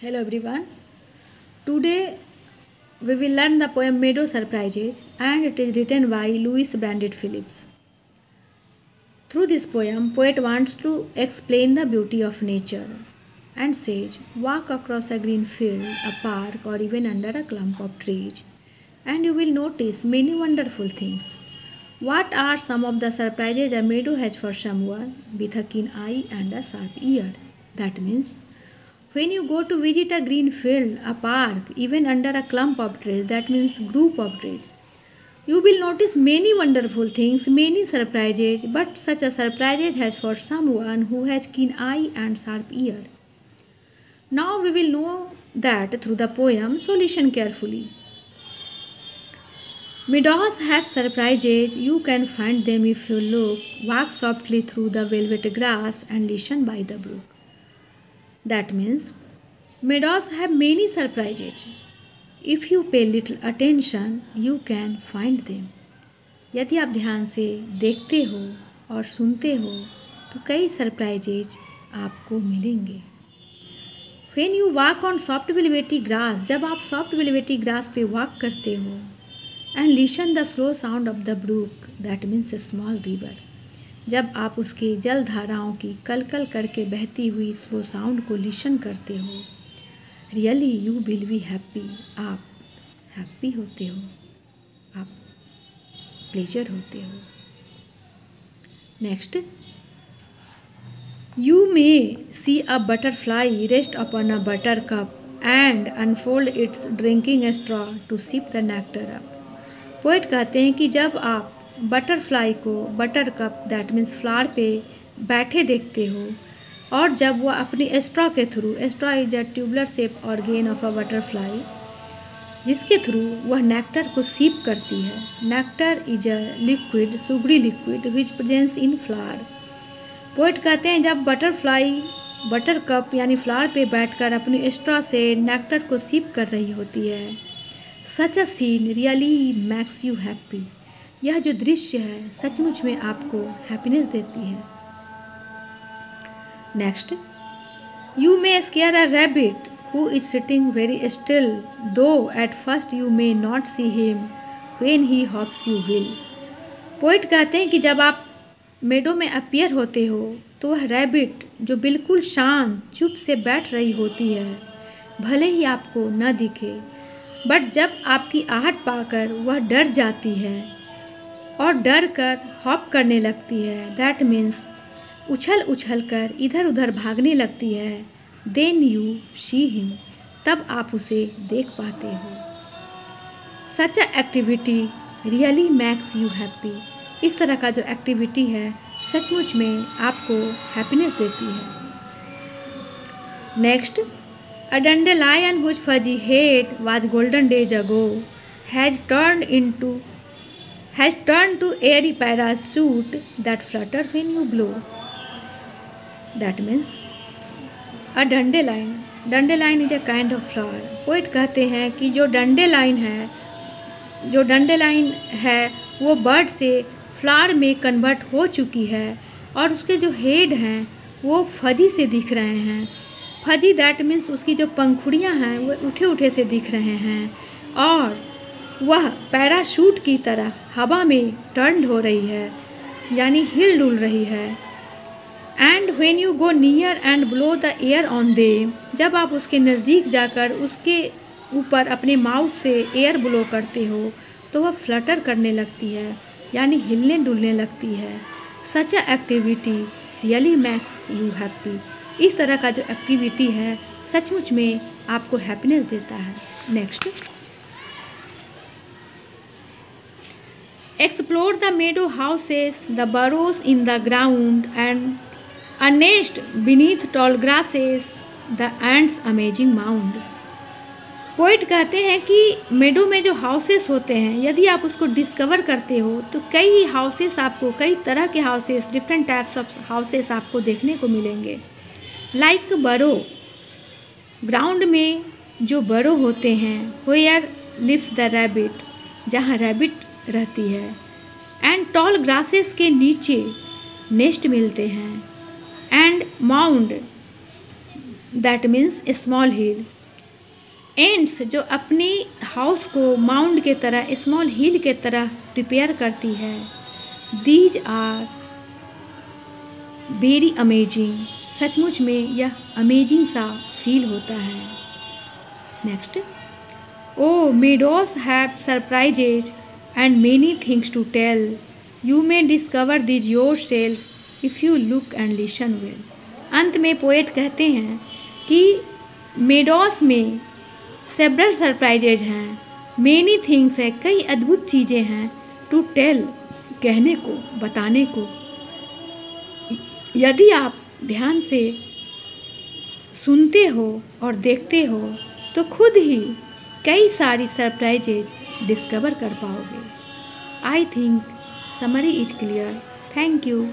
Hello everyone. Today we will learn the poem Meadow Surprises, and it is written by Louis Brandeis Phillips. Through this poem, poet wants to explain the beauty of nature and says, walk across a green field, a park, or even under a clump of trees, and you will notice many wonderful things. What are some of the surprises a meadow has for someone with a keen eye and a sharp ear? That means when you go to visit a green field, a park, even under a clump of trees, that means group of trees, you will notice many wonderful things, many surprises, but such a surprises has for someone who has keen eye and sharp ear. Now we will know that through the poem, so listen carefully. Meadows have surprises, you can find them if you look, walk softly through the velvet grass and listen by the brook. That means meadows have many surprises. If you pay little attention, you can find them. यदि आप ध्यान से देखते हो और सुनते हो तो कई सरप्राइजेज आपको मिलेंगे. When you walk on soft velvety grass, जब आप soft velvety grass पे walk करते हो, and listen the slow sound of the brook, that means a small river. जब आप उसके जल धाराओं की कल कल करके बहती हुई स्लो साउंड को लिसन करते हो, really you will be happy. आप हैप्पी होते हो, आप प्लेजर होते हो. Next, you may see a butterfly rest upon a buttercup and unfold its drinking straw to sip the nectar up. Poet कहते हैं कि जब आप बटरफ्लाई को buttercup, that means flower पे बैठे देखते हो, और जब वह अपनी स्ट्रॉ के through, straw is a tubular shape organ of a butterfly, जिसके थ्रू वह नेक्टर को सीप करती है. Nectar is a liquid, sugary liquid which presence in flower. Poet कहते हैं जब बटरफ्लाई बटर कप यानी फ्लावर पे बैठकर अपनी स्ट्रॉ से नेक्टर को सीप कर रही होती है, such a scene really makes you happy. यह जो दृश्य है सचमुच में आपको हैप्पीनेस देती है. Next, you may scare a rabbit who is sitting very still, though at first you may not see him when he hops you will. Poet कहते हैं कि जब आप मेडो में अपीयर होते हो तो वह रैबिट जो बिल्कुल शांत चुप से बैठ रही होती है, भले ही आपको न दिखे, बट जब आपकी आहट पाकर वह डर जाती है और डर कर हॉप करने लगती है, दैट मीन्स उछल उछल कर इधर उधर भागने लगती है, देन यू सी हिम, तब आप उसे देख पाते हो. Such a activity really makes you happy. इस तरह का जो एक्टिविटी है सचमुच में आपको हैप्पीनेस देती है. Next, a dandelion whose fuzzy head was golden days ago has turned to airy parachute that flutter when you blow. That means a dandelion. Dandelion is a kind of flower. Poet कहते हैं कि जो डंडेलाइन है वो bird से flower में convert हो चुकी है, और उसके जो हेड हैं वो फजी से दिख रहे हैं. फजी दैट मीन्स उसकी जो पंखुड़ियाँ हैं वो उठे उठे से दिख रहे हैं, और वह पैराशूट की तरह हवा में टर्न हो रही है, यानी हिल डुल रही है. And when you go near and blow the air on them, जब आप उसके नज़दीक जाकर उसके ऊपर अपने माउथ से एयर ब्लो करते हो तो वह फ्लटर करने लगती है, यानी हिलने डुलने लगती है. Such a activity really makes you happy. इस तरह का जो एक्टिविटी है सचमुच में आपको हैप्पीनेस देता है. Next, explore the meadow houses, the burrows in the ground, and a nest beneath tall grasses, the ants amazing mound. Poet कहते हैं कि मेडो में जो हाउसेस होते हैं, यदि आप उसको डिस्कवर करते हो तो कई हाउसेस आपको, कई तरह के houses, different types of houses आपको देखने को मिलेंगे. लाइक बरो, ग्राउंड में जो बरो होते हैं, वेयर लिव्स द रैबिट, जहाँ रैबिट रहती है, एंड टॉल ग्रासेस के नीचे नेस्ट मिलते हैं, and mound that means small hill. Ants जो अपनी हाउस को माउंड के तरह, स्मॉल हिल के तरह प्रिपेयर करती है। दीज आर वेरी अमेजिंग, सचमुच में यह अमेजिंग सा फील होता है। Next, O meadows have surprises and many things to tell, you may discover these yourself if you look and listen well. अंत में पोएट कहते हैं कि मेडोस में सेवरल सरप्राइजेज हैं, मेनी थिंग्स है, कई अद्भुत चीज़ें हैं, टू टेल कहने को, बताने को। यदि आप ध्यान से सुनते हो और देखते हो तो खुद ही कई सारी सरप्राइजेज डिस्कवर कर पाओगे। I think summary is clear. Thank you.